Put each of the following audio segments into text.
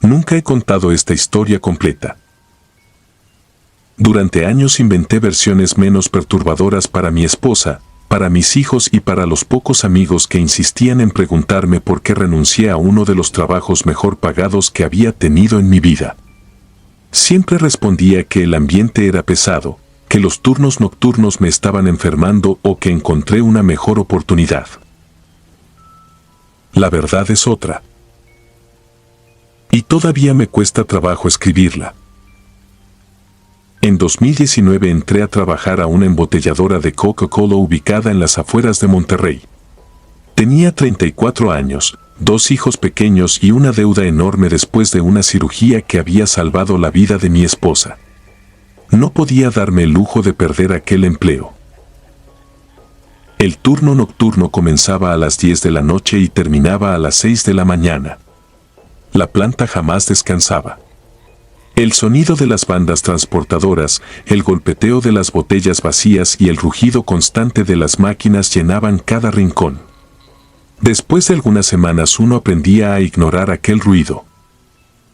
Nunca he contado esta historia completa. Durante años inventé versiones menos perturbadoras para mi esposa, para mis hijos y para los pocos amigos que insistían en preguntarme por qué renuncié a uno de los trabajos mejor pagados que había tenido en mi vida. Siempre respondía que el ambiente era pesado, que los turnos nocturnos me estaban enfermando o que encontré una mejor oportunidad. La verdad es otra. Y todavía me cuesta trabajo escribirla. En 2019 entré a trabajar a una embotelladora de Coca-Cola ubicada en las afueras de Monterrey. Tenía 34 años, 2 hijos pequeños y una deuda enorme después de una cirugía que había salvado la vida de mi esposa. No podía darme el lujo de perder aquel empleo. El turno nocturno comenzaba a las 10 de la noche y terminaba a las 6 de la mañana. La planta jamás descansaba. El sonido de las bandas transportadoras, el golpeteo de las botellas vacías y el rugido constante de las máquinas llenaban cada rincón. Después de algunas semanas uno aprendía a ignorar aquel ruido.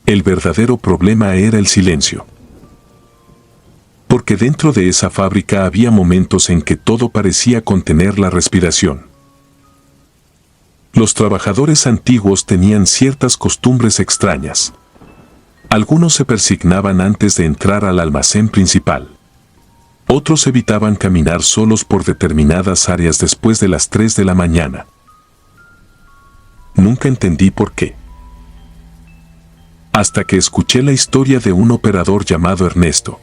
El verdadero problema era el silencio. Porque dentro de esa fábrica había momentos en que todo parecía contener la respiración. Los trabajadores antiguos tenían ciertas costumbres extrañas. Algunos se persignaban antes de entrar al almacén principal. Otros evitaban caminar solos por determinadas áreas después de las 3 de la mañana. Nunca entendí por qué. Hasta que escuché la historia de un operador llamado Ernesto.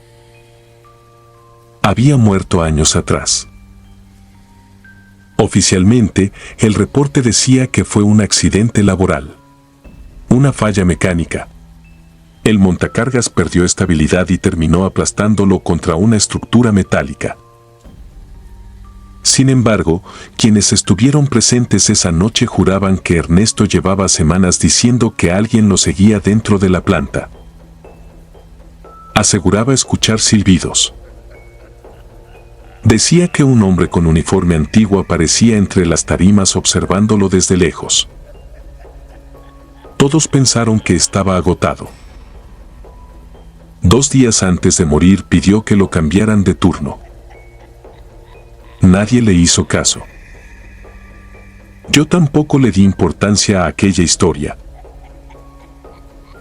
Había muerto años atrás. Oficialmente, el reporte decía que fue un accidente laboral. Una falla mecánica. El montacargas perdió estabilidad y terminó aplastándolo contra una estructura metálica. Sin embargo, quienes estuvieron presentes esa noche juraban que Ernesto llevaba semanas diciendo que alguien lo seguía dentro de la planta. Aseguraba escuchar silbidos. Decía que un hombre con uniforme antiguo aparecía entre las tarimas observándolo desde lejos. Todos pensaron que estaba agotado. 2 días antes de morir pidió que lo cambiaran de turno. Nadie le hizo caso. Yo tampoco le di importancia a aquella historia.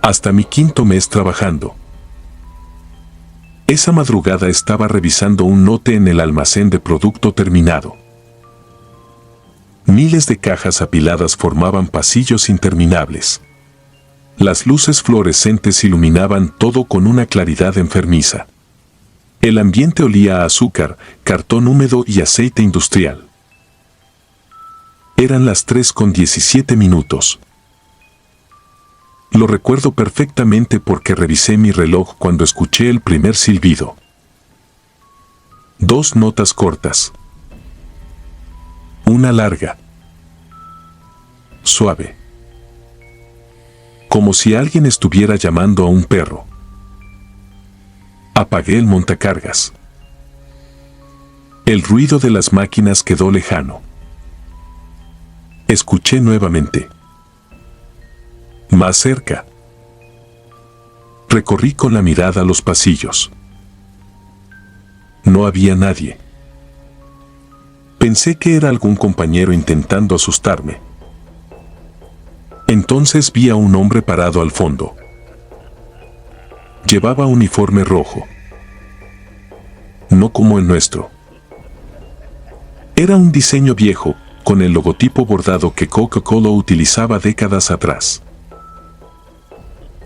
Hasta mi 5º mes trabajando. Esa madrugada estaba revisando un lote en el almacén de producto terminado. Miles de cajas apiladas formaban pasillos interminables. Las luces fluorescentes iluminaban todo con una claridad enfermiza. El ambiente olía a azúcar, cartón húmedo y aceite industrial. Eran las 3:17. Lo recuerdo perfectamente porque revisé mi reloj cuando escuché el primer silbido. 2 notas cortas. Una larga. Suave. Como si alguien estuviera llamando a un perro. Apagué el montacargas. El ruido de las máquinas quedó lejano. Escuché nuevamente. Más cerca. Recorrí con la mirada los pasillos. No había nadie. Pensé que era algún compañero intentando asustarme. Entonces vi a un hombre parado al fondo. Llevaba uniforme rojo. No como el nuestro. Era un diseño viejo, con el logotipo bordado que Coca-Cola utilizaba décadas atrás.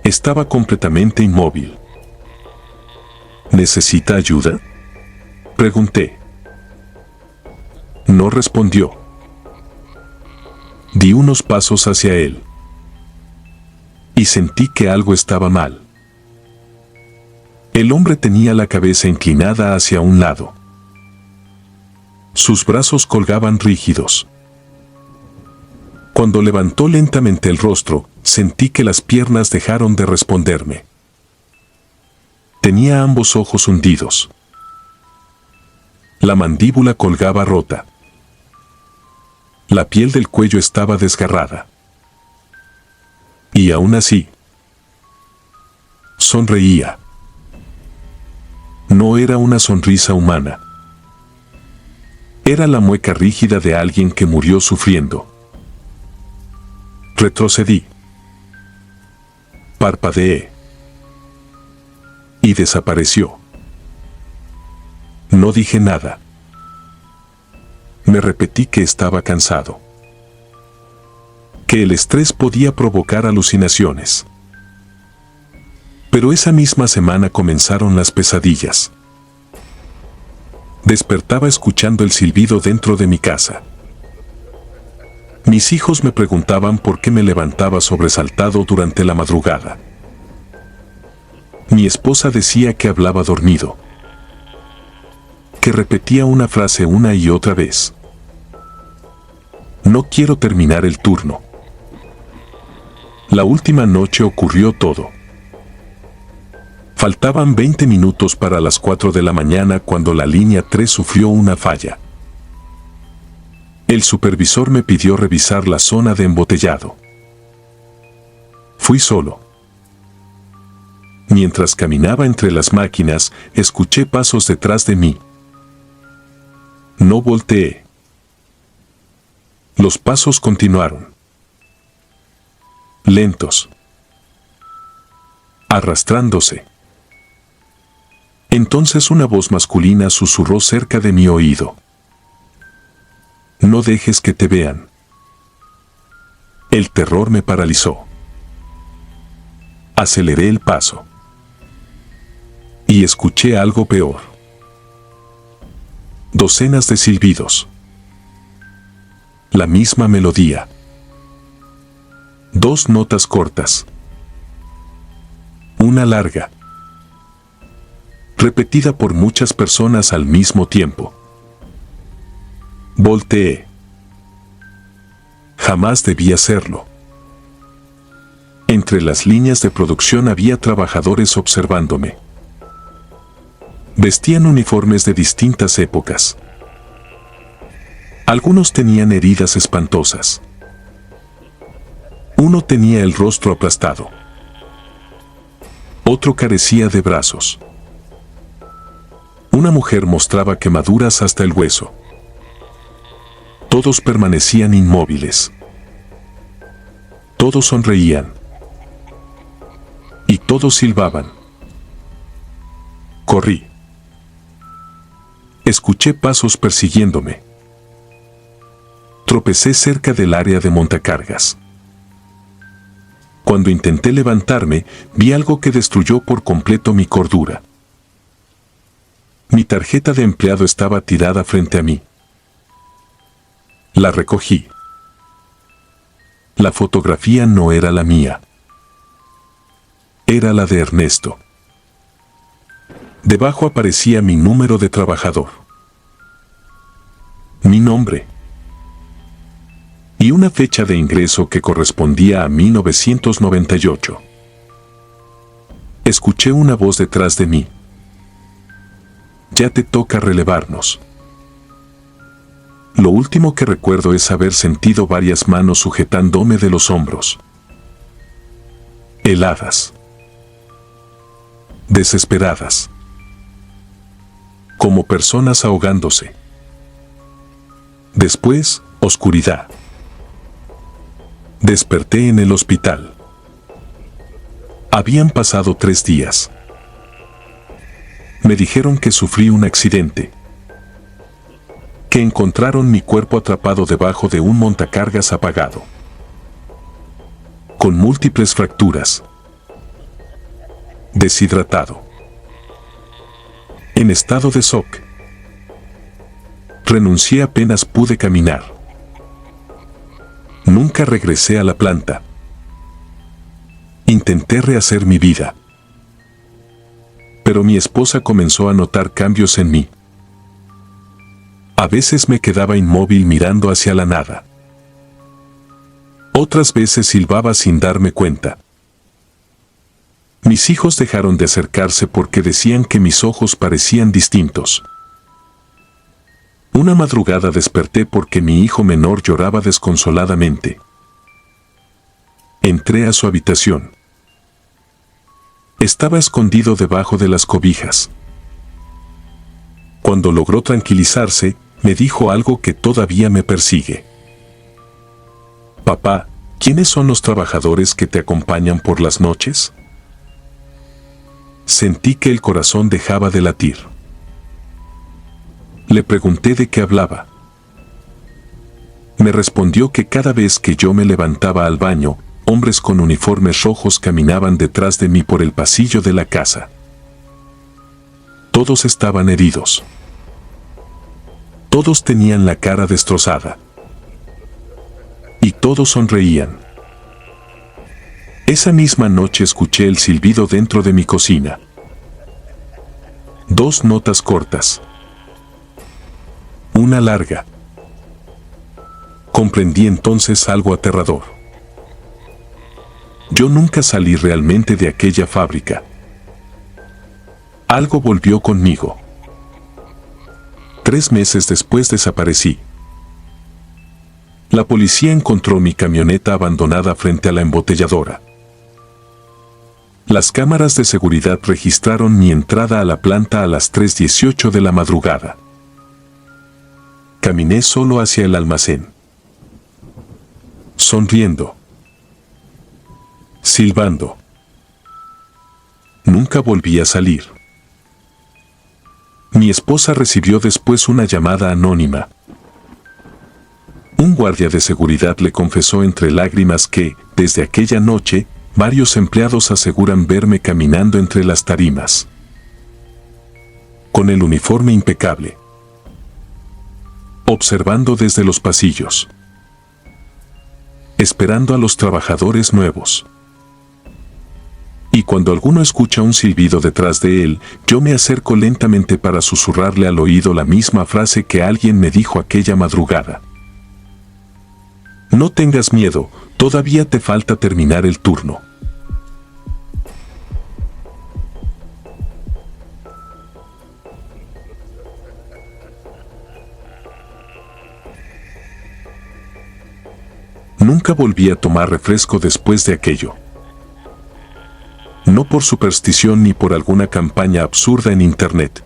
Estaba completamente inmóvil. ¿Necesita ayuda?, pregunté. No respondió. Di unos pasos hacia él. Y sentí que algo estaba mal. El hombre tenía la cabeza inclinada hacia un lado. Sus brazos colgaban rígidos. Cuando levantó lentamente el rostro, sentí que las piernas dejaron de responderme. Tenía ambos ojos hundidos. La mandíbula colgaba rota. La piel del cuello estaba desgarrada. Y aún así, Sonreía. No era una sonrisa humana. Era la mueca rígida de alguien que murió sufriendo. Retrocedí. Parpadeé. Y desapareció. No dije nada. Me repetí que estaba cansado. Que el estrés podía provocar alucinaciones. Pero esa misma semana comenzaron las pesadillas. Despertaba escuchando el silbido dentro de mi casa. Mis hijos me preguntaban por qué me levantaba sobresaltado durante la madrugada. Mi esposa decía que hablaba dormido, que repetía una frase una y otra vez. No quiero terminar el turno. La última noche ocurrió todo. Faltaban 20 minutos para las 4 de la mañana cuando la línea 3 sufrió una falla. El supervisor me pidió revisar la zona de embotellado. Fui solo. Mientras caminaba entre las máquinas, escuché pasos detrás de mí. No volteé. Los pasos continuaron. Lentos. Arrastrándose. Entonces una voz masculina susurró cerca de mi oído. No dejes que te vean. El terror me paralizó. Aceleré el paso. Y escuché algo peor. Docenas de silbidos. La misma melodía. 2 notas cortas. Una larga. Repetida por muchas personas al mismo tiempo. Volteé. Jamás debí hacerlo. Entre las líneas de producción había trabajadores observándome. Vestían uniformes de distintas épocas. Algunos tenían heridas espantosas. Uno tenía el rostro aplastado. Otro carecía de brazos. Una mujer mostraba quemaduras hasta el hueso. Todos permanecían inmóviles. Todos sonreían. Y todos silbaban. Corrí. Escuché pasos persiguiéndome. Tropecé cerca del área de montacargas. Cuando intenté levantarme, vi algo que destruyó por completo mi cordura. Mi tarjeta de empleado estaba tirada frente a mí. La recogí. La fotografía no era la mía. Era la de Ernesto. Debajo aparecía mi número de trabajador. Mi nombre. Y una fecha de ingreso que correspondía a 1998. Escuché una voz detrás de mí. Ya te toca relevarnos. Lo último que recuerdo es haber sentido varias manos sujetándome de los hombros. Heladas. Desesperadas. Como personas ahogándose. Después, oscuridad. Desperté en el hospital. Habían pasado 3 días. Me dijeron que sufrí un accidente. Que encontraron mi cuerpo atrapado debajo de un montacargas apagado. Con múltiples fracturas. Deshidratado. En estado de shock. Renuncié apenas pude caminar. Nunca regresé a la planta. Intenté rehacer mi vida. Pero mi esposa comenzó a notar cambios en mí. A veces me quedaba inmóvil mirando hacia la nada. Otras veces silbaba sin darme cuenta. Mis hijos dejaron de acercarse porque decían que mis ojos parecían distintos. Una madrugada desperté porque mi hijo menor lloraba desconsoladamente. Entré a su habitación. Estaba escondido debajo de las cobijas. Cuando logró tranquilizarse, me dijo algo que todavía me persigue. Papá, ¿quiénes son los trabajadores que te acompañan por las noches? Sentí que el corazón dejaba de latir. Le pregunté de qué hablaba. Me respondió que cada vez que yo me levantaba al baño, hombres con uniformes rojos caminaban detrás de mí por el pasillo de la casa. Todos estaban heridos. Todos tenían la cara destrozada. Y todos sonreían. Esa misma noche escuché el silbido dentro de mi cocina. 2 notas cortas. Una larga. Comprendí entonces algo aterrador. Yo nunca salí realmente de aquella fábrica. Algo volvió conmigo. 3 meses después desaparecí. La policía encontró mi camioneta abandonada frente a la embotelladora. Las cámaras de seguridad registraron mi entrada a la planta a las 3:18 de la madrugada. Caminé solo hacia el almacén. Sonriendo. Silbando. Nunca volví a salir. Mi esposa recibió después una llamada anónima. Un guardia de seguridad le confesó entre lágrimas que, desde aquella noche, varios empleados aseguran verme caminando entre las tarimas. Con el uniforme impecable. Observando desde los pasillos. Esperando a los trabajadores nuevos. Y cuando alguno escucha un silbido detrás de él, yo me acerco lentamente para susurrarle al oído la misma frase que alguien me dijo aquella madrugada. No tengas miedo, todavía te falta terminar el turno. Nunca volví a tomar refresco después de aquello. No por superstición ni por alguna campaña absurda en internet.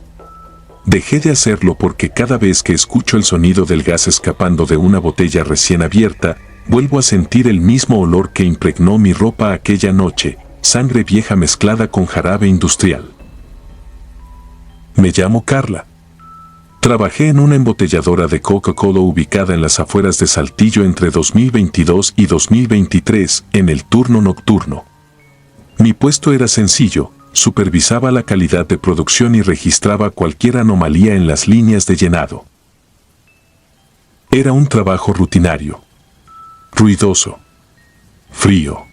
Dejé de hacerlo porque cada vez que escucho el sonido del gas escapando de una botella recién abierta, vuelvo a sentir el mismo olor que impregnó mi ropa aquella noche, sangre vieja mezclada con jarabe industrial. Me llamo Carla. Trabajé en una embotelladora de Coca-Cola ubicada en las afueras de Saltillo entre 2022 y 2023, en el turno nocturno. Mi puesto era sencillo, supervisaba la calidad de producción y registraba cualquier anomalía en las líneas de llenado. Era un trabajo rutinario, ruidoso, frío.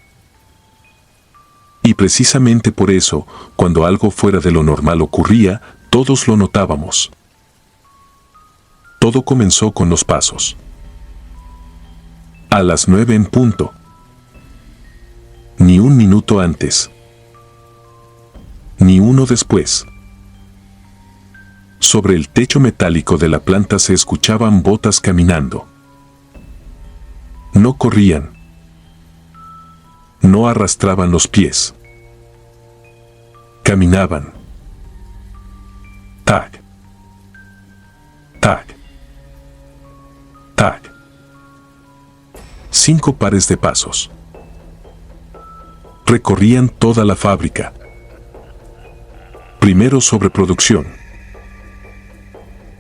Y precisamente por eso, cuando algo fuera de lo normal ocurría, todos lo notábamos. Todo comenzó con los pasos. A las 9 en punto. Ni un minuto antes. Ni uno después. Sobre el techo metálico de la planta se escuchaban botas caminando. No corrían. No arrastraban los pies. Caminaban. Tac. Tac. Tac. 5 pares de pasos. Recorrían toda la fábrica. Primero sobre producción.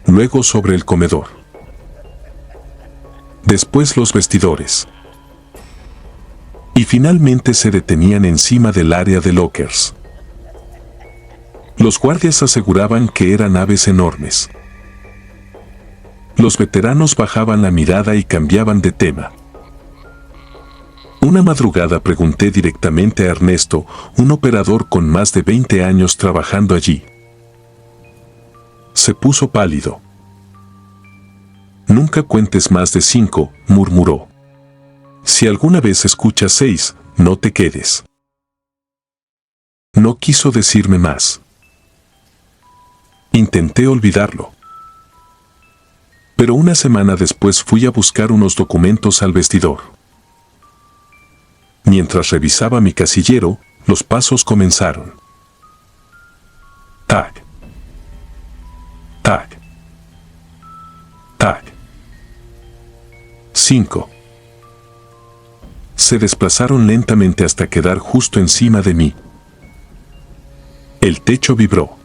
Luego sobre el comedor. Después los vestidores. Y finalmente se detenían encima del área de lockers. Los guardias aseguraban que eran aves enormes. Los veteranos bajaban la mirada y cambiaban de tema. Una madrugada pregunté directamente a Ernesto, un operador con más de 20 años trabajando allí. Se puso pálido. Nunca cuentes más de 5, murmuró. Si alguna vez escuchas 6, no te quedes. No quiso decirme más. Intenté olvidarlo. Pero una semana después fui a buscar unos documentos al vestidor. Mientras revisaba mi casillero, los pasos comenzaron. Tac. Tac. Tac. 5. Se desplazaron lentamente hasta quedar justo encima de mí. El techo vibró.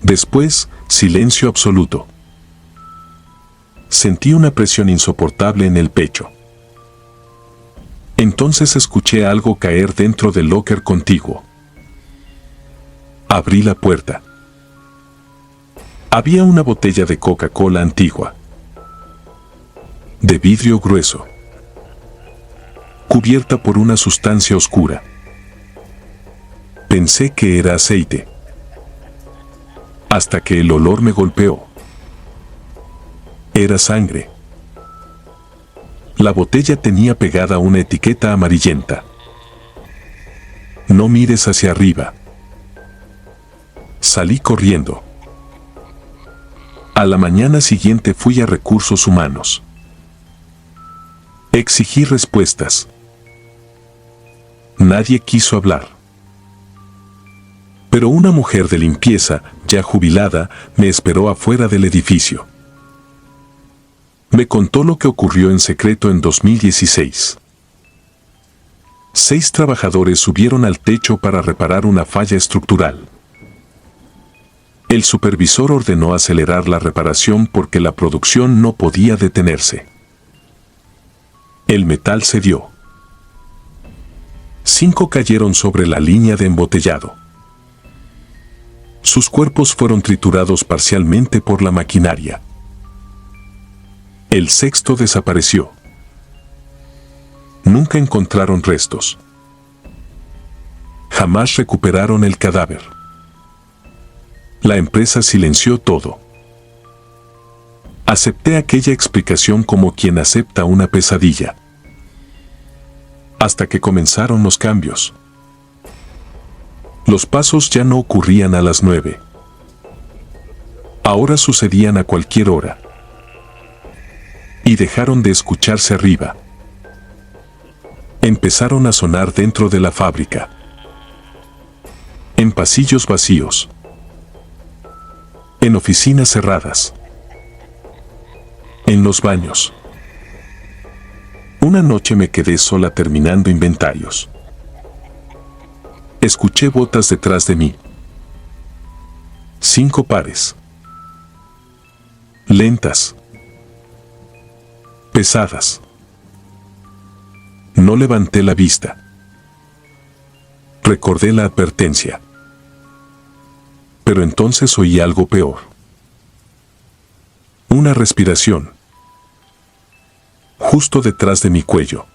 Después, silencio absoluto. Sentí una presión insoportable en el pecho. Entonces escuché algo caer dentro del locker contiguo. Abrí la puerta. Había una botella de Coca-Cola antigua, de vidrio grueso, cubierta por una sustancia oscura. Pensé que era aceite, hasta que el olor me golpeó. Era sangre. La botella tenía pegada una etiqueta amarillenta. No mires hacia arriba. Salí corriendo. A la mañana siguiente fui a Recursos Humanos. Exigí respuestas. Nadie quiso hablar. Pero una mujer de limpieza, ya jubilada, me esperó afuera del edificio. Me contó lo que ocurrió en secreto en 2016. 6 trabajadores subieron al techo para reparar una falla estructural. El supervisor ordenó acelerar la reparación porque la producción no podía detenerse. El metal cedió. 5 cayeron sobre la línea de embotellado. Sus cuerpos fueron triturados parcialmente por la maquinaria. El 6º desapareció. Nunca encontraron restos. Jamás recuperaron el cadáver. La empresa silenció todo. Acepté aquella explicación como quien acepta una pesadilla. Hasta que comenzaron los cambios. Los pasos ya no ocurrían a las 9. Ahora sucedían a cualquier hora. Y dejaron de escucharse arriba. Empezaron a sonar dentro de la fábrica. En pasillos vacíos. En oficinas cerradas. En los baños. Una noche me quedé sola terminando inventarios. Escuché botas detrás de mí. 5 pares. Lentas. Pesadas. No levanté la vista. Recordé la advertencia. Pero entonces oí algo peor. Una respiración. Justo detrás de mi cuello.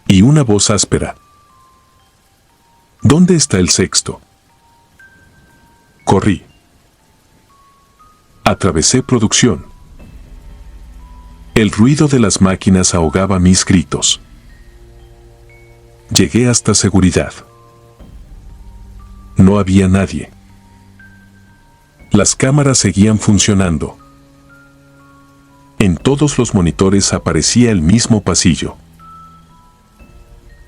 Y una voz áspera. ¿Dónde está el 6º? Corrí. Atravesé producción. El ruido de las máquinas ahogaba mis gritos. Llegué hasta seguridad. No había nadie. Las cámaras seguían funcionando. En todos los monitores aparecía el mismo pasillo.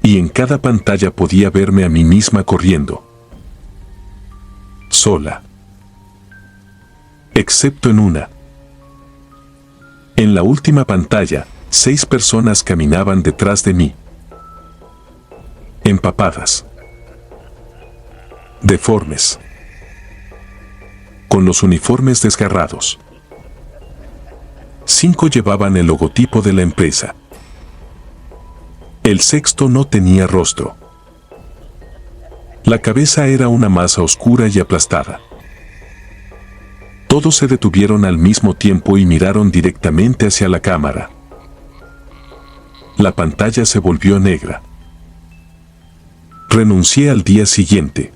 Y en cada pantalla podía verme a mí misma corriendo. Sola. Excepto en una. En la última pantalla, 6 personas caminaban detrás de mí. Empapadas. Deformes. Con los uniformes desgarrados. 5 llevaban el logotipo de la empresa. El 6º no tenía rostro. La cabeza era una masa oscura y aplastada. Todos se detuvieron al mismo tiempo y miraron directamente hacia la cámara. La pantalla se volvió negra. Renuncié al día siguiente.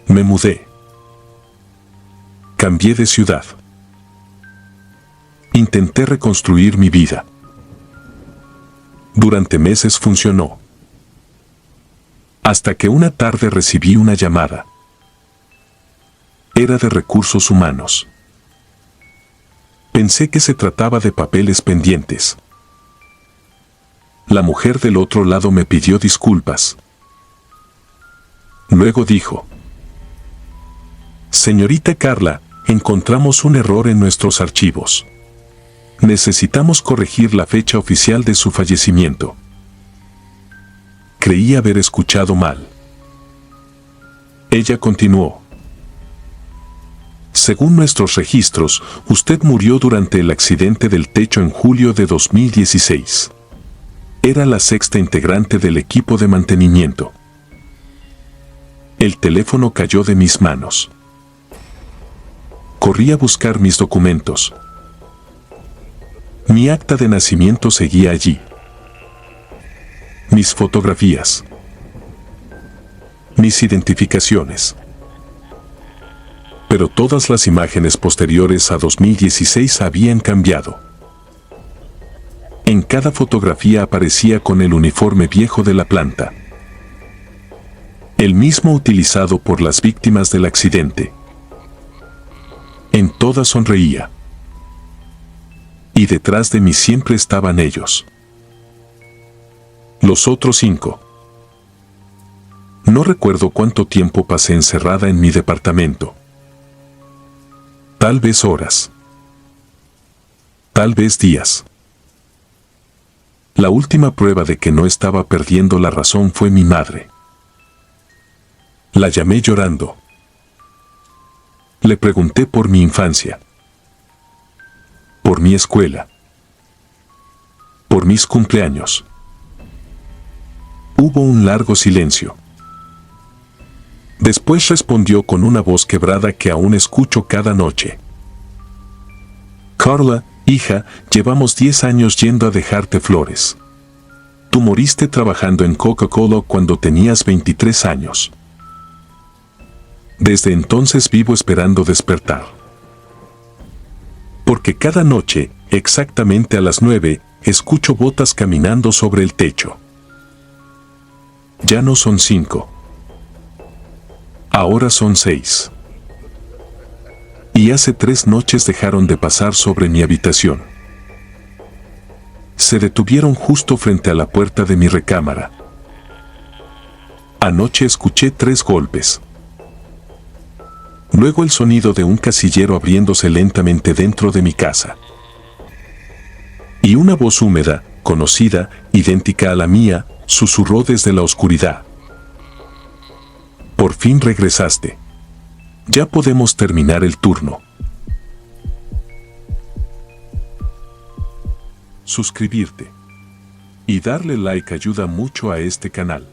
Me mudé. Cambié de ciudad. Intenté reconstruir mi vida. Durante meses funcionó. Hasta que una tarde recibí una llamada. Era de Recursos Humanos. Pensé que se trataba de papeles pendientes. La mujer del otro lado me pidió disculpas. Luego dijo: Señorita Carla, encontramos un error en nuestros archivos. Necesitamos corregir la fecha oficial de su fallecimiento. Creí haber escuchado mal. Ella continuó: Según nuestros registros, usted murió durante el accidente del techo en julio de 2016. Era la sexta integrante del equipo de mantenimiento. El teléfono cayó de mis manos. Corrí a buscar mis documentos. Mi acta de nacimiento seguía allí. Mis fotografías. Mis identificaciones. Pero todas las imágenes posteriores a 2016 habían cambiado. En cada fotografía aparecía con el uniforme viejo de la planta. El mismo utilizado por las víctimas del accidente. En todas sonreía. Y detrás de mí siempre estaban ellos. Los otros 5. No recuerdo cuánto tiempo pasé encerrada en mi departamento. Tal vez horas. Tal vez días. La última prueba de que no estaba perdiendo la razón fue mi madre. La llamé llorando. Le pregunté por mi infancia. Por mi escuela. Por mis cumpleaños. Hubo un largo silencio. Después respondió con una voz quebrada que aún escucho cada noche. Carla, hija, llevamos 10 años yendo a dejarte flores. Tú moriste trabajando en Coca-Cola cuando tenías 23 años. Desde entonces vivo esperando despertar. Porque cada noche, exactamente a las 9, escucho botas caminando sobre el techo. Ya no son 5. Ahora son 6. Y hace 3 noches dejaron de pasar sobre mi habitación. Se detuvieron justo frente a la puerta de mi recámara. Anoche escuché 3 golpes. Luego el sonido de un casillero abriéndose lentamente dentro de mi casa. Y una voz húmeda, conocida, idéntica a la mía, susurró desde la oscuridad. Por fin regresaste. Ya podemos terminar el turno. Suscribirte y darle like ayuda mucho a este canal.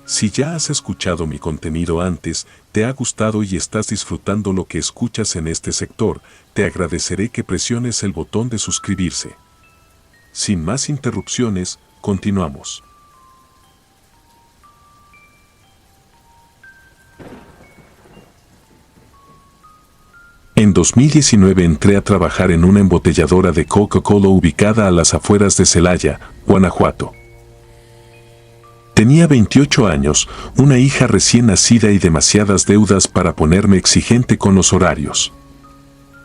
Si ya has escuchado mi contenido antes, te ha gustado y estás disfrutando lo que escuchas en este sector, te agradeceré que presiones el botón de suscribirse. Sin más interrupciones, continuamos. En 2019 entré a trabajar en una embotelladora de Coca-Cola ubicada a las afueras de Celaya, Guanajuato. Tenía 28 años, una hija recién nacida y demasiadas deudas para ponerme exigente con los horarios.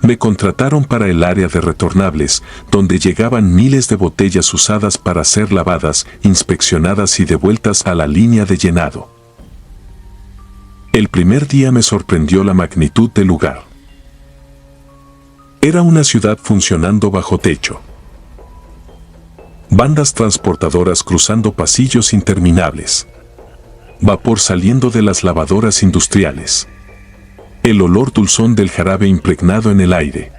Me contrataron para el área de retornables, donde llegaban miles de botellas usadas para ser lavadas, inspeccionadas y devueltas a la línea de llenado. El primer día me sorprendió la magnitud del lugar. Era una ciudad funcionando bajo techo. Bandas transportadoras cruzando pasillos interminables. Vapor saliendo de las lavadoras industriales. El olor dulzón del jarabe impregnado en el aire.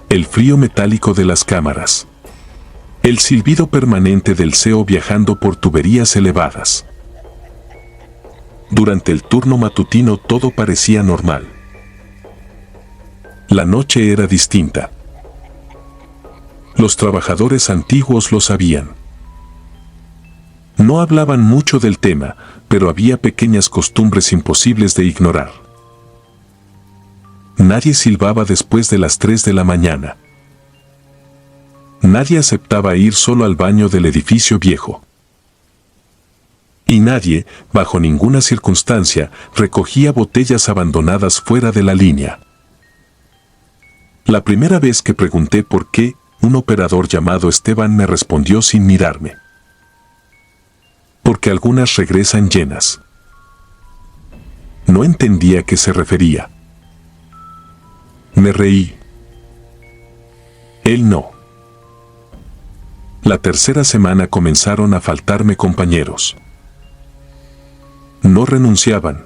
El frío metálico de las cámaras. El silbido permanente del CEO viajando por tuberías elevadas. Durante el turno matutino todo parecía normal. La noche era distinta. Los trabajadores antiguos lo sabían. No hablaban mucho del tema, pero había pequeñas costumbres imposibles de ignorar. Nadie silbaba después de las 3 de la mañana. Nadie aceptaba ir solo al baño del edificio viejo. Y nadie, bajo ninguna circunstancia, recogía botellas abandonadas fuera de la línea. La primera vez que pregunté por qué, un operador llamado Esteban me respondió sin mirarme. Porque algunas regresan llenas. No entendía a qué se refería. Me reí. Él no. La tercera semana comenzaron a faltarme compañeros. No renunciaban.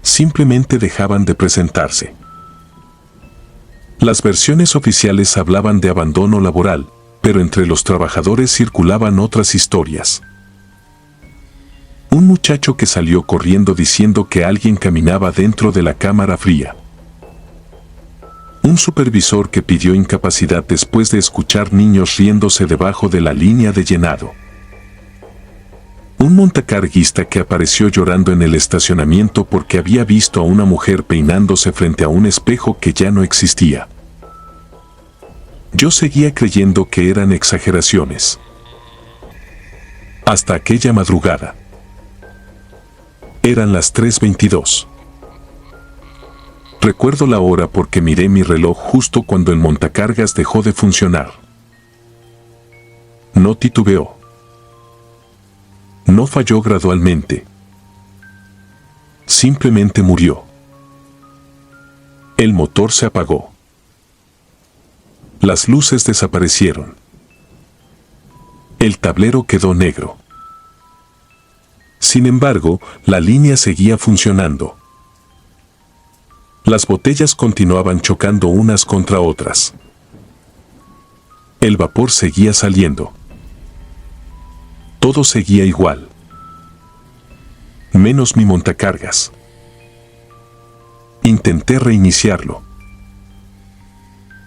Simplemente dejaban de presentarse. Las versiones oficiales hablaban de abandono laboral, pero entre los trabajadores circulaban otras historias. Un muchacho que salió corriendo diciendo que alguien caminaba dentro de la cámara fría. Un supervisor que pidió incapacidad después de escuchar niños riéndose debajo de la línea de llenado. Un montacarguista que apareció llorando en el estacionamiento porque había visto a una mujer peinándose frente a un espejo que ya no existía. Yo seguía creyendo que eran exageraciones. Hasta aquella madrugada. Eran las 3:22. Recuerdo la hora porque miré mi reloj justo cuando el montacargas dejó de funcionar. No titubeó. No falló gradualmente. Simplemente murió. El motor se apagó. Las luces desaparecieron. El tablero quedó negro. Sin embargo, la línea seguía funcionando. Las botellas continuaban chocando unas contra otras. El vapor seguía saliendo. Todo seguía igual. Menos mi montacargas. Intenté reiniciarlo.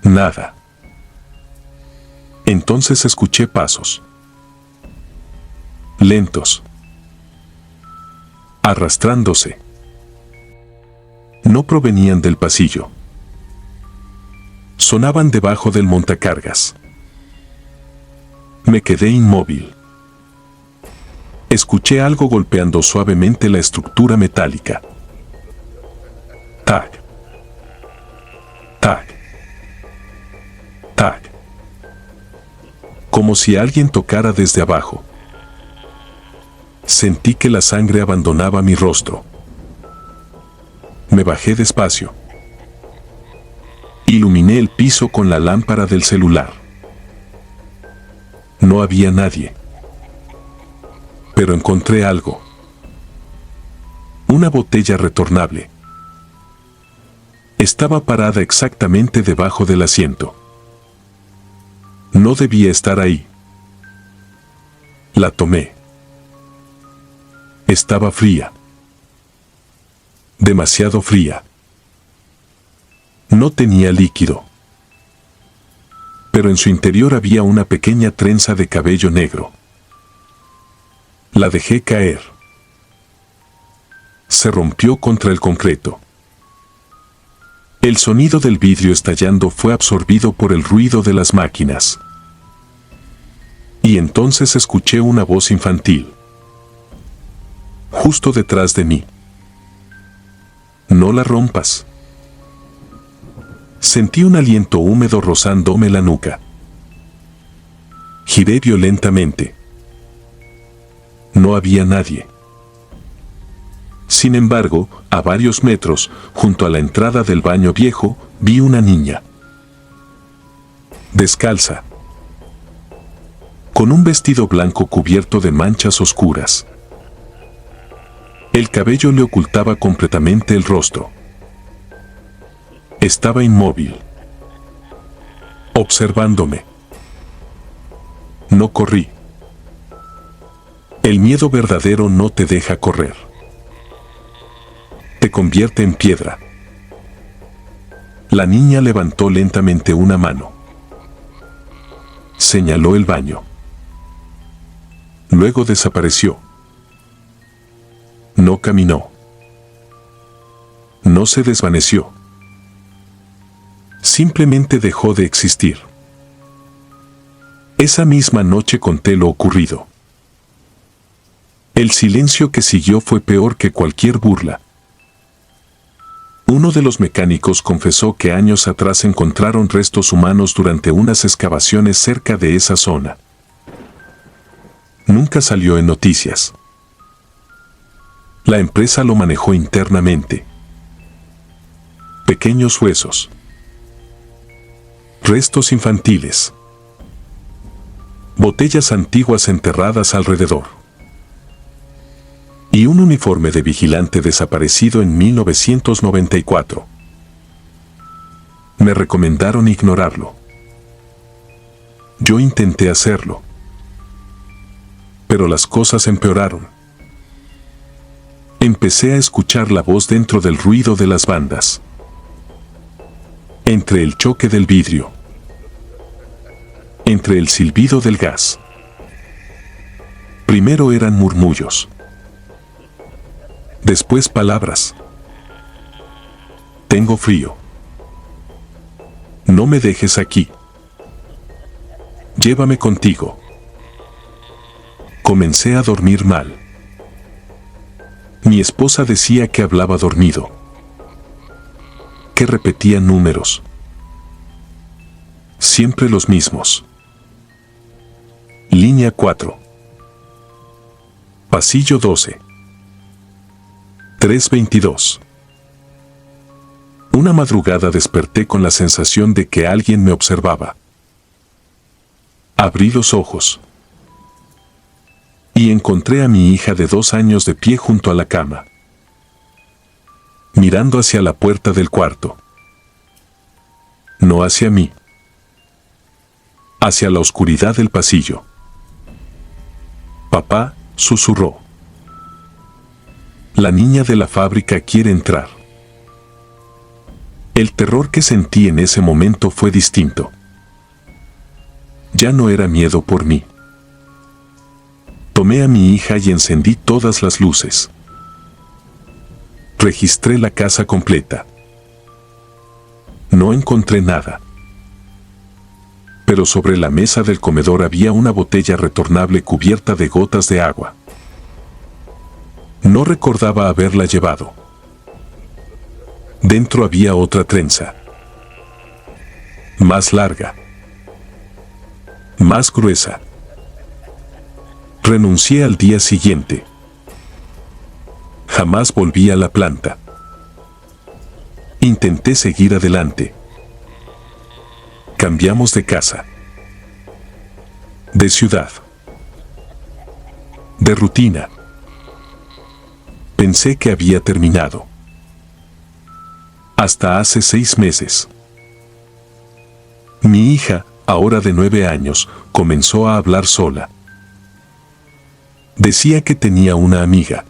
Nada. Entonces escuché pasos. Lentos. Arrastrándose. No provenían del pasillo. Sonaban debajo del montacargas. Me quedé inmóvil. Escuché algo golpeando suavemente la estructura metálica. Tac. Tac. Tac. Como si alguien tocara desde abajo. Sentí que la sangre abandonaba mi rostro. Me bajé despacio. Iluminé el piso con la lámpara del celular. No había nadie. Pero encontré algo. Una botella retornable. Estaba parada exactamente debajo del asiento. No debía estar ahí. La tomé. Estaba fría. Demasiado fría. No tenía líquido. Pero en su interior había una pequeña trenza de cabello negro. La dejé caer. Se rompió contra el concreto. El sonido del vidrio estallando fue absorbido por el ruido de las máquinas. Y entonces escuché una voz infantil. Justo detrás de mí. No la rompas. Sentí un aliento húmedo rozándome la nuca. Giré violentamente. No había nadie. Sin embargo, a varios metros, junto a la entrada del baño viejo, vi una niña. Descalza. Con un vestido blanco cubierto de manchas oscuras. El cabello le ocultaba completamente el rostro. Estaba inmóvil. Observándome. No corrí. El miedo verdadero no te deja correr. Te convierte en piedra. La niña levantó lentamente una mano. Señaló el baño. Luego desapareció. No caminó. No se desvaneció. Simplemente dejó de existir. Esa misma noche conté lo ocurrido. El silencio que siguió fue peor que cualquier burla. Uno de los mecánicos confesó que años atrás encontraron restos humanos durante unas excavaciones cerca de esa zona. Nunca salió en noticias. La empresa lo manejó internamente. Pequeños huesos. Restos infantiles. Botellas antiguas enterradas alrededor. Y un uniforme de vigilante desaparecido en 1994. Me recomendaron ignorarlo. Yo intenté hacerlo. Pero las cosas empeoraron. Empecé a escuchar la voz dentro del ruido de las bandas. Entre el choque del vidrio. Entre el silbido del gas. Primero eran murmullos. Después palabras. Tengo frío. No me dejes aquí. Llévame contigo. Comencé a dormir mal. Mi esposa decía que hablaba dormido. Que repetía números. Siempre los mismos. Línea 4. Pasillo 12. 322. Una madrugada desperté con la sensación de que alguien me observaba. Abrí los ojos. Y encontré a mi hija de 2 años de pie junto a la cama, mirando hacia la puerta del cuarto. No hacia mí. Hacia la oscuridad del pasillo. Papá, susurró. La niña de la fábrica quiere entrar. El terror que sentí en ese momento fue distinto. Ya no era miedo por mí. Tomé a mi hija y encendí todas las luces. Registré la casa completa. No encontré nada. Pero sobre la mesa del comedor había una botella retornable cubierta de gotas de agua. No recordaba haberla llevado. Dentro había otra trenza. Más larga. Más gruesa. Renuncié al día siguiente. Jamás volví a la planta. Intenté seguir adelante. Cambiamos de casa. De ciudad. De rutina. Pensé que había terminado. Hasta hace 6 meses. Mi hija, ahora de 9 años, comenzó a hablar sola. Decía que tenía una amiga.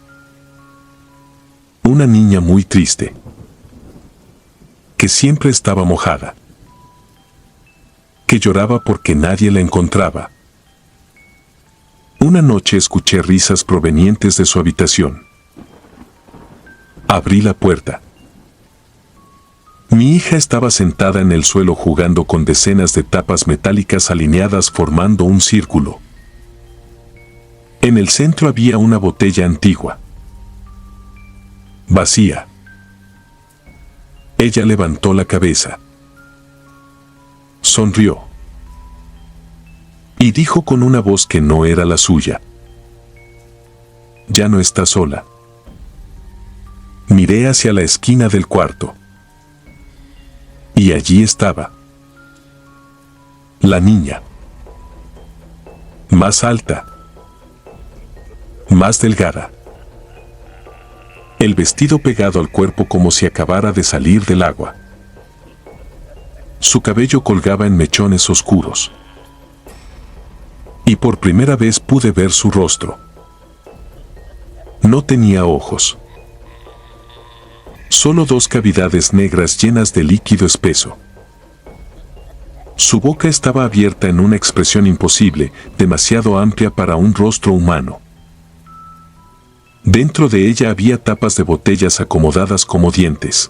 Una niña muy triste. Que siempre estaba mojada. Que lloraba porque nadie la encontraba. Una noche escuché risas provenientes de su habitación. Abrí la puerta. Mi hija estaba sentada en el suelo jugando con decenas de tapas metálicas alineadas formando un círculo. En el centro había una botella antigua. Vacía. Ella levantó la cabeza. Sonrió. Y dijo con una voz que no era la suya. Ya no está sola. Miré hacia la esquina del cuarto. Y allí estaba. La niña. Más alta. Más delgada. El vestido pegado al cuerpo como si acabara de salir del agua. Su cabello colgaba en mechones oscuros. Y por primera vez pude ver su rostro. No tenía ojos. Solo 2 cavidades negras llenas de líquido espeso. Su boca estaba abierta en una expresión imposible, demasiado amplia para un rostro humano. Dentro de ella había tapas de botellas acomodadas como dientes.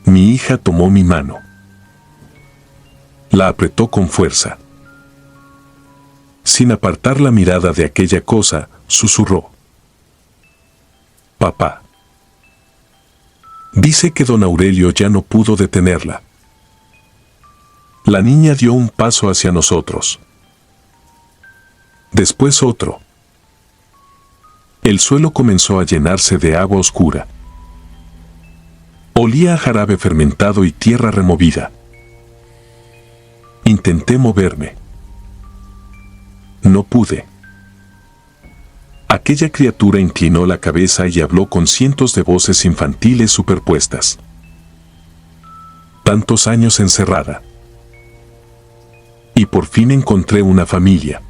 Mi hija tomó mi mano. La apretó con fuerza. Sin apartar la mirada de aquella cosa, susurró. Papá. Dice que don Aurelio ya no pudo detenerla. La niña dio un paso hacia nosotros. Después otro. El suelo comenzó a llenarse de agua oscura. Olía a jarabe fermentado y tierra removida. Intenté moverme. No pude. Aquella criatura inclinó la cabeza y habló con cientos de voces infantiles superpuestas. Tantos años encerrada. Y por fin encontré una familia.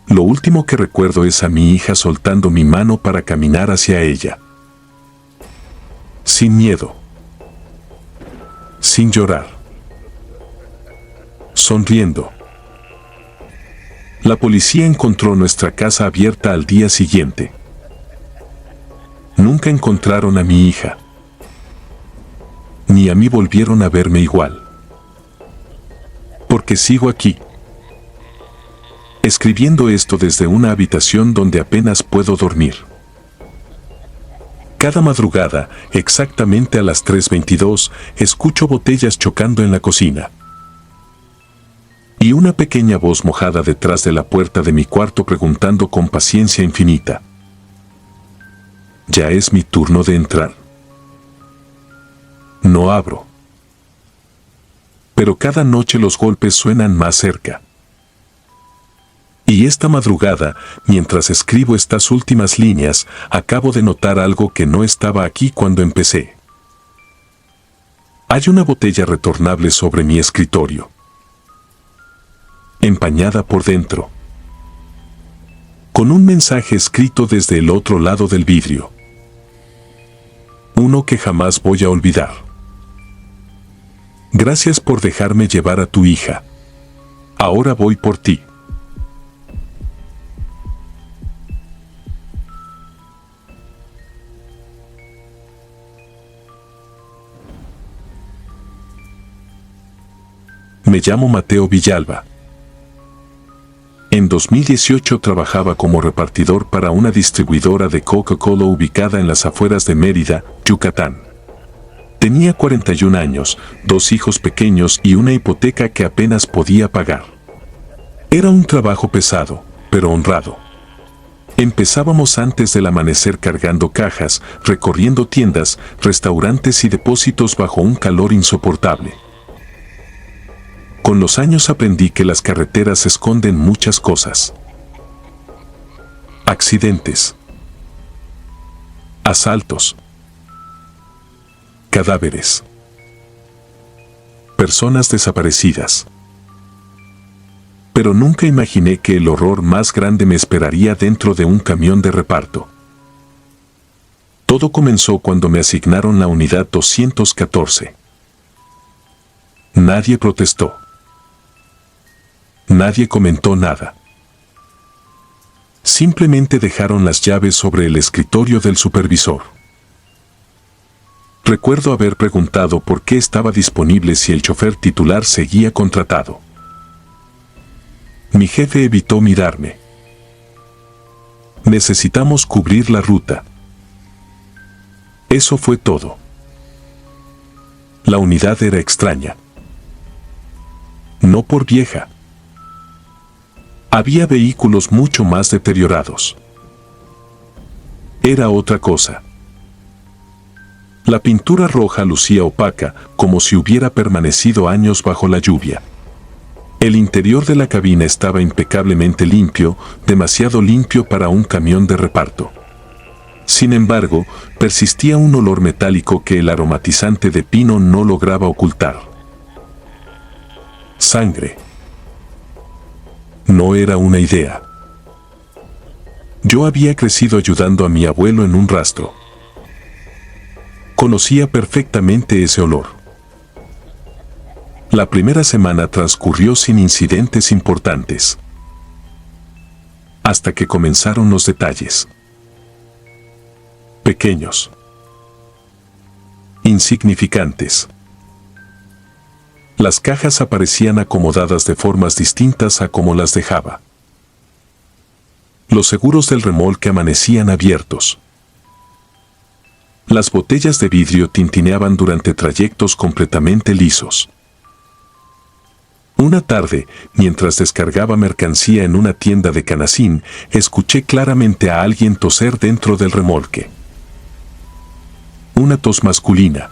Lo último que recuerdo es a mi hija soltando mi mano para caminar hacia ella. Sin miedo. Sin llorar. Sonriendo. La policía encontró nuestra casa abierta al día siguiente. Nunca encontraron a mi hija. Ni a mí volvieron a verme igual. Porque sigo aquí. Escribiendo esto desde una habitación donde apenas puedo dormir. Cada madrugada, exactamente a las 3:22, escucho botellas chocando en la cocina. Y una pequeña voz mojada detrás de la puerta de mi cuarto preguntando con paciencia infinita. ¿Ya es mi turno de entrar? No abro. Pero cada noche los golpes suenan más cerca. Y esta madrugada, mientras escribo estas últimas líneas, acabo de notar algo que no estaba aquí cuando empecé. Hay una botella retornable sobre mi escritorio. Empañada por dentro. Con un mensaje escrito desde el otro lado del vidrio. Uno que jamás voy a olvidar. Gracias por dejarme llevar a tu hija. Ahora voy por ti. Me llamo Mateo Villalba. En 2018 trabajaba como repartidor para una distribuidora de Coca-Cola ubicada en las afueras de Mérida, Yucatán. Tenía 41 años, 2 hijos pequeños y una hipoteca que apenas podía pagar. Era un trabajo pesado, pero honrado. Empezábamos antes del amanecer cargando cajas, recorriendo tiendas, restaurantes y depósitos bajo un calor insoportable. Con los años aprendí que las carreteras esconden muchas cosas. Accidentes. Asaltos. Cadáveres. Personas desaparecidas. Pero nunca imaginé que el horror más grande me esperaría dentro de un camión de reparto. Todo comenzó cuando me asignaron la unidad 214. Nadie protestó. Nadie comentó nada. Simplemente dejaron las llaves sobre el escritorio del supervisor. Recuerdo haber preguntado por qué estaba disponible si el chofer titular seguía contratado. Mi jefe evitó mirarme. Necesitamos cubrir la ruta. Eso fue todo. La unidad era extraña. No por vieja. Había vehículos mucho más deteriorados. Era otra cosa. La pintura roja lucía opaca, como si hubiera permanecido años bajo la lluvia. El interior de la cabina estaba impecablemente limpio, demasiado limpio para un camión de reparto. Sin embargo, persistía un olor metálico que el aromatizante de pino no lograba ocultar. Sangre. No era una idea. Yo había crecido ayudando a mi abuelo en un rastro. Conocía perfectamente ese olor. La primera semana transcurrió sin incidentes importantes. Hasta que comenzaron los detalles. Pequeños. Insignificantes. Las cajas aparecían acomodadas de formas distintas a como las dejaba. Los seguros del remolque amanecían abiertos. Las botellas de vidrio tintineaban durante trayectos completamente lisos. Una tarde, mientras descargaba mercancía en una tienda de Canacín, escuché claramente a alguien toser dentro del remolque. Una tos masculina.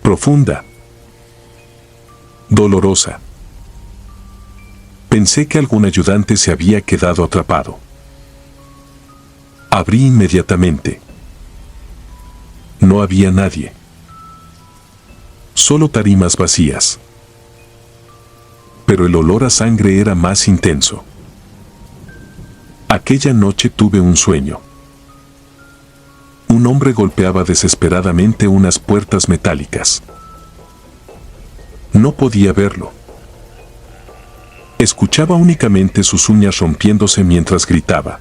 Profunda. Dolorosa. Pensé que algún ayudante se había quedado atrapado. Abrí inmediatamente. No había nadie. Solo tarimas vacías. Pero el olor a sangre era más intenso. Aquella noche tuve un sueño. Un hombre golpeaba desesperadamente unas puertas metálicas. No podía verlo. Escuchaba únicamente sus uñas rompiéndose mientras gritaba: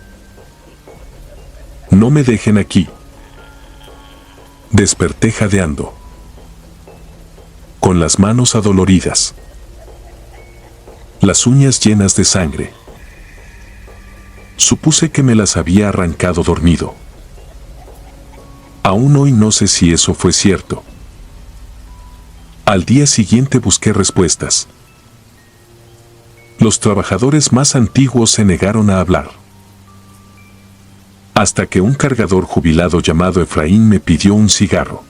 «No me dejen aquí». Desperté jadeando, con las manos adoloridas, las uñas llenas de sangre. Supuse que me las había arrancado dormido. Aún hoy no sé si eso fue cierto. Al día siguiente busqué respuestas. Los trabajadores más antiguos se negaron a hablar. Hasta que un cargador jubilado llamado Efraín me pidió un cigarro.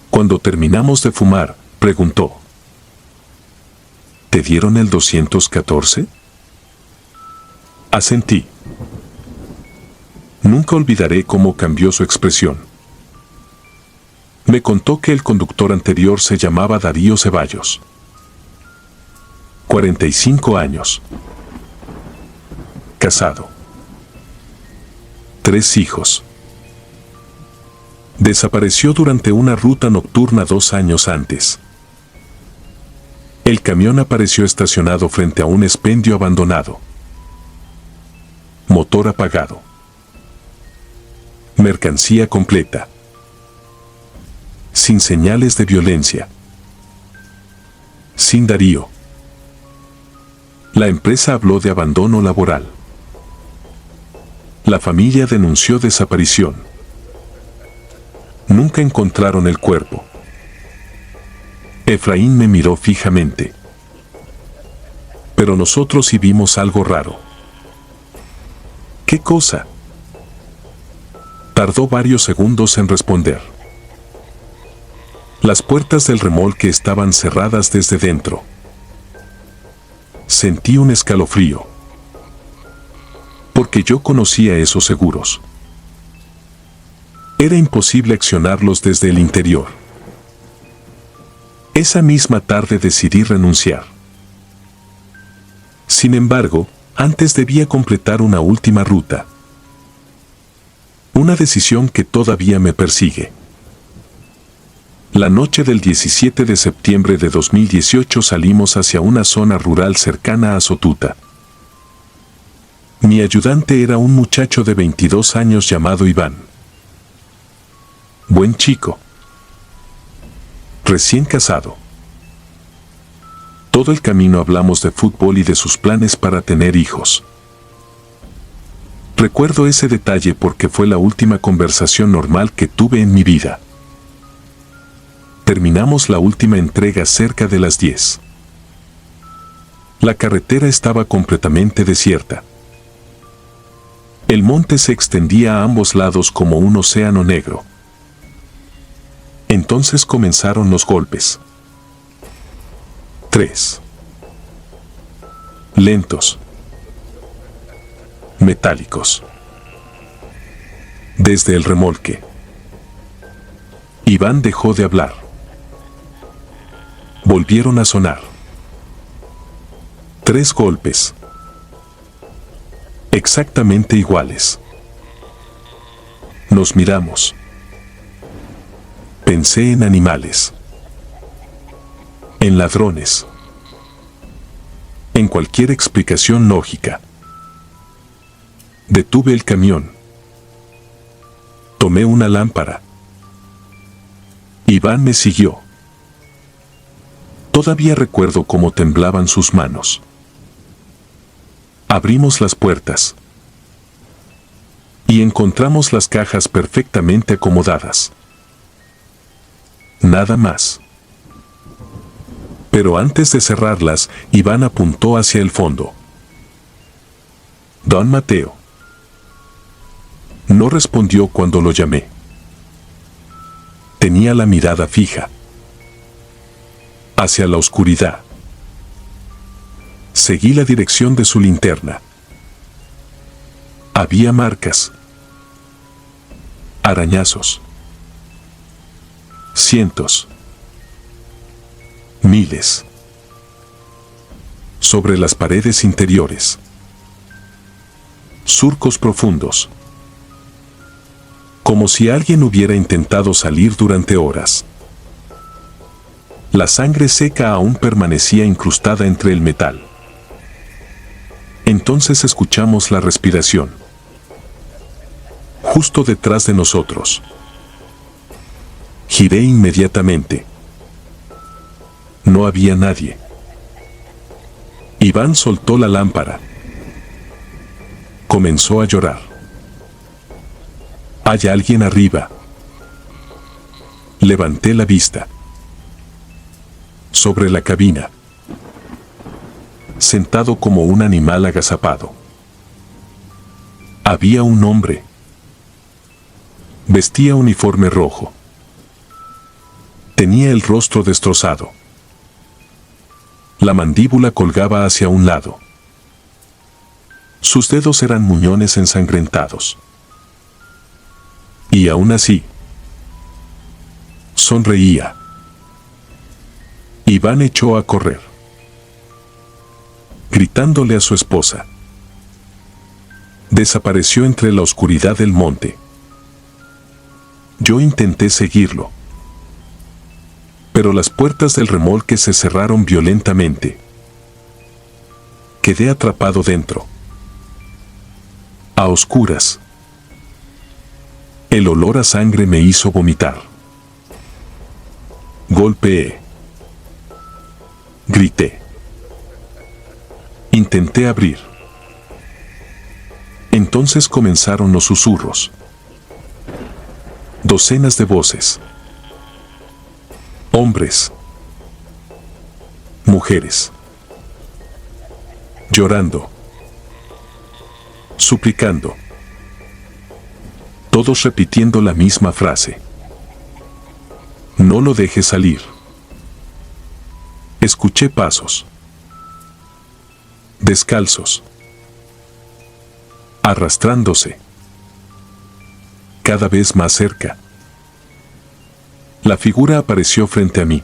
Cuando terminamos de fumar, preguntó: ¿te dieron el 214? Asentí. Nunca olvidaré cómo cambió su expresión. Me contó que el conductor anterior se llamaba Darío Ceballos. 45 años. Casado. 3 hijos. Desapareció durante una ruta nocturna 2 años antes. El camión apareció estacionado frente a un expendio abandonado. Motor apagado. Mercancía completa. Sin señales de violencia. Sin Darío. La empresa habló de abandono laboral. La familia denunció desaparición. Nunca encontraron el cuerpo. Efraín me miró fijamente. Pero nosotros sí vimos algo raro. ¿Qué cosa? Tardó varios segundos en responder. Las puertas del remolque estaban cerradas desde dentro. Sentí un escalofrío. Porque yo conocía esos seguros. Era imposible accionarlos desde el interior. Esa misma tarde decidí renunciar. Sin embargo, antes debía completar una última ruta. Una decisión que todavía me persigue. La noche del 17 de septiembre de 2018 salimos hacia una zona rural cercana a Sotuta. Mi ayudante era un muchacho de 22 años llamado Iván. Buen chico. Recién casado. Todo el camino hablamos de fútbol y de sus planes para tener hijos. Recuerdo ese detalle porque fue la última conversación normal que tuve en mi vida. Terminamos la última entrega cerca de las 10. La carretera estaba completamente desierta. El monte se extendía a ambos lados como un océano negro. Entonces comenzaron los golpes. 3. Lentos. Metálicos. Desde el remolque. Iván dejó de hablar. Volvieron a sonar. 3 golpes. Exactamente iguales. Nos miramos. Pensé en animales. En ladrones. En cualquier explicación lógica. Detuve el camión. Tomé una lámpara. Iván me siguió. Todavía recuerdo cómo temblaban sus manos. Abrimos las puertas. Y encontramos las cajas perfectamente acomodadas. Nada más. Pero antes de cerrarlas, Iván apuntó hacia el fondo. Don Mateo. No respondió cuando lo llamé. Tenía la mirada fija hacia la oscuridad. Seguí la dirección de su linterna. Había marcas, arañazos, cientos, miles, sobre las paredes interiores, surcos profundos, como si alguien hubiera intentado salir durante horas. La sangre seca aún permanecía incrustada entre el metal. Entonces escuchamos la respiración. Justo detrás de nosotros. Giré inmediatamente. No había nadie. Iván soltó la lámpara. Comenzó a llorar. Hay alguien arriba. Levanté la vista. Sobre la cabina. Sentado como un animal agazapado. Había un hombre. Vestía uniforme rojo. Tenía el rostro destrozado. La mandíbula colgaba hacia un lado. Sus dedos eran muñones ensangrentados. Y aún así, sonreía. Iván echó a correr, gritándole a su esposa. Desapareció entre la oscuridad del monte. Yo intenté seguirlo, pero las puertas del remolque se cerraron violentamente. Quedé atrapado dentro, a oscuras. El olor a sangre me hizo vomitar. Golpeé. Grité. Intenté abrir. Entonces comenzaron los susurros. Docenas de voces. Hombres. Mujeres. Llorando. Suplicando. Todos repitiendo la misma frase. No lo dejes salir. Escuché pasos. Descalzos. Arrastrándose. Cada vez más cerca. La figura apareció frente a mí.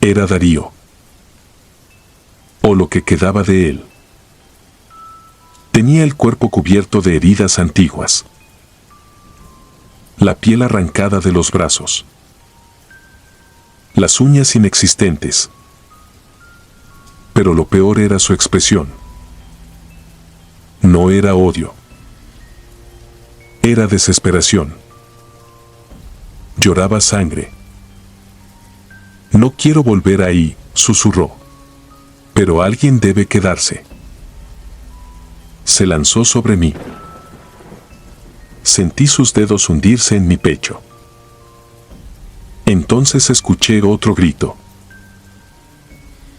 Era Darío. O lo que quedaba de él. Tenía el cuerpo cubierto de heridas antiguas. La piel arrancada de los brazos. Las uñas inexistentes. Pero lo peor era su expresión. No era odio. Era desesperación. Lloraba sangre. No quiero volver ahí, susurró. Pero alguien debe quedarse. Se lanzó sobre mí. Sentí sus dedos hundirse en mi pecho. Entonces escuché otro grito.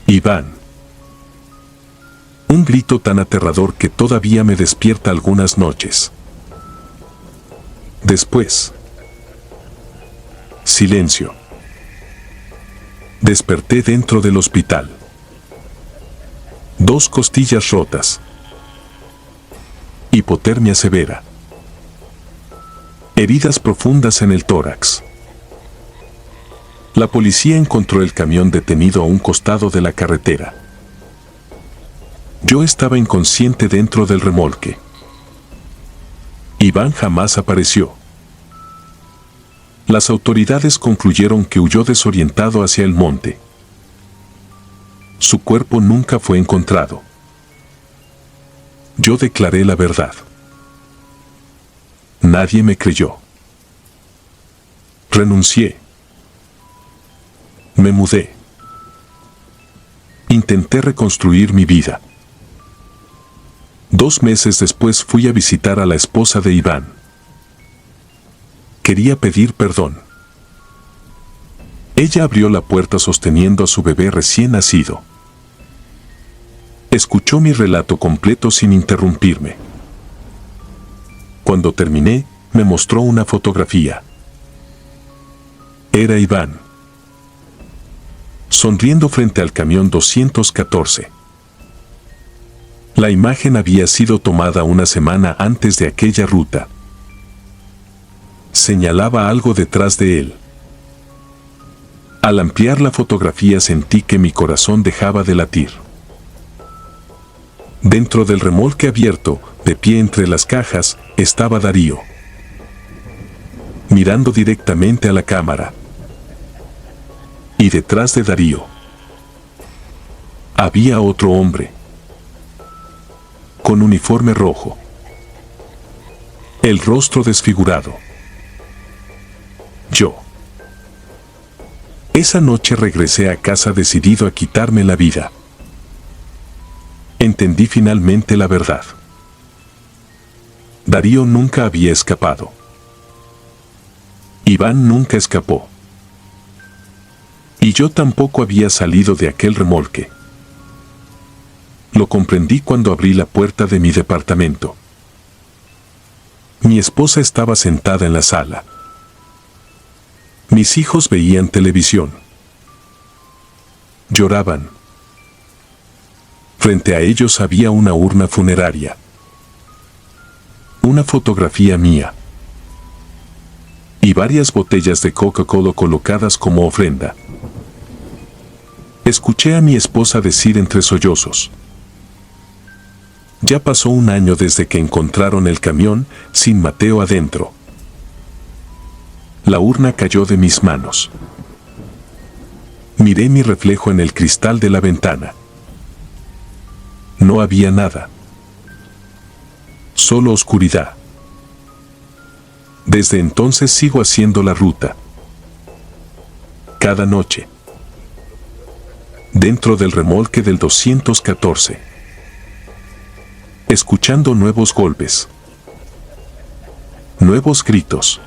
Iván. Un grito tan aterrador que todavía me despierta algunas noches. Después. Silencio. Desperté dentro del hospital. 2 costillas rotas. Hipotermia severa. Heridas profundas en el tórax. La policía encontró el camión detenido a un costado de la carretera. Yo estaba inconsciente dentro del remolque. Iván jamás apareció. Las autoridades concluyeron que huyó desorientado hacia el monte. Su cuerpo nunca fue encontrado. Yo declaré la verdad. Nadie me creyó. Renuncié. Me mudé. Intenté reconstruir mi vida. 2 meses después fui a visitar a la esposa de Iván. Quería pedir perdón. Ella abrió la puerta sosteniendo a su bebé recién nacido. Escuchó mi relato completo sin interrumpirme. Cuando terminé, me mostró una fotografía. Era Iván, sonriendo frente al camión 214. La imagen había sido tomada una semana antes de aquella ruta. Señalaba algo detrás de él. Al ampliar la fotografía sentí que mi corazón dejaba de latir. Dentro del remolque abierto, de pie entre las cajas, estaba Darío, mirando directamente a la cámara. Y detrás de Darío había otro hombre, con uniforme rojo, el rostro desfigurado. Yo. Esa noche regresé a casa decidido a quitarme la vida. Entendí finalmente la verdad. Darío nunca había escapado. Iván nunca escapó. Y yo tampoco había salido de aquel remolque. Lo comprendí cuando abrí la puerta de mi departamento. Mi esposa estaba sentada en la sala. Mis hijos veían televisión. Lloraban. Frente a ellos había una urna funeraria. Una fotografía mía. Y varias botellas de Coca-Cola colocadas como ofrenda. Escuché a mi esposa decir entre sollozos: ya pasó un año desde que encontraron el camión sin Mateo adentro. La urna cayó de mis manos. Miré mi reflejo en el cristal de la ventana. No había nada. Solo oscuridad. Desde entonces sigo haciendo la ruta. Cada noche. Dentro del remolque del 214. Escuchando nuevos golpes. Nuevos gritos.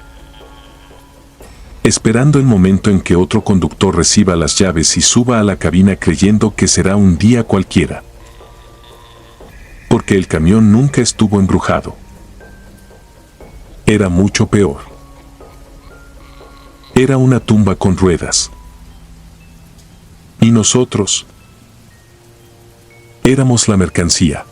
Esperando el momento en que otro conductor reciba las llaves y suba a la cabina creyendo que será un día cualquiera. Porque el camión nunca estuvo embrujado. Era mucho peor. Era una tumba con ruedas. Y nosotros éramos la mercancía.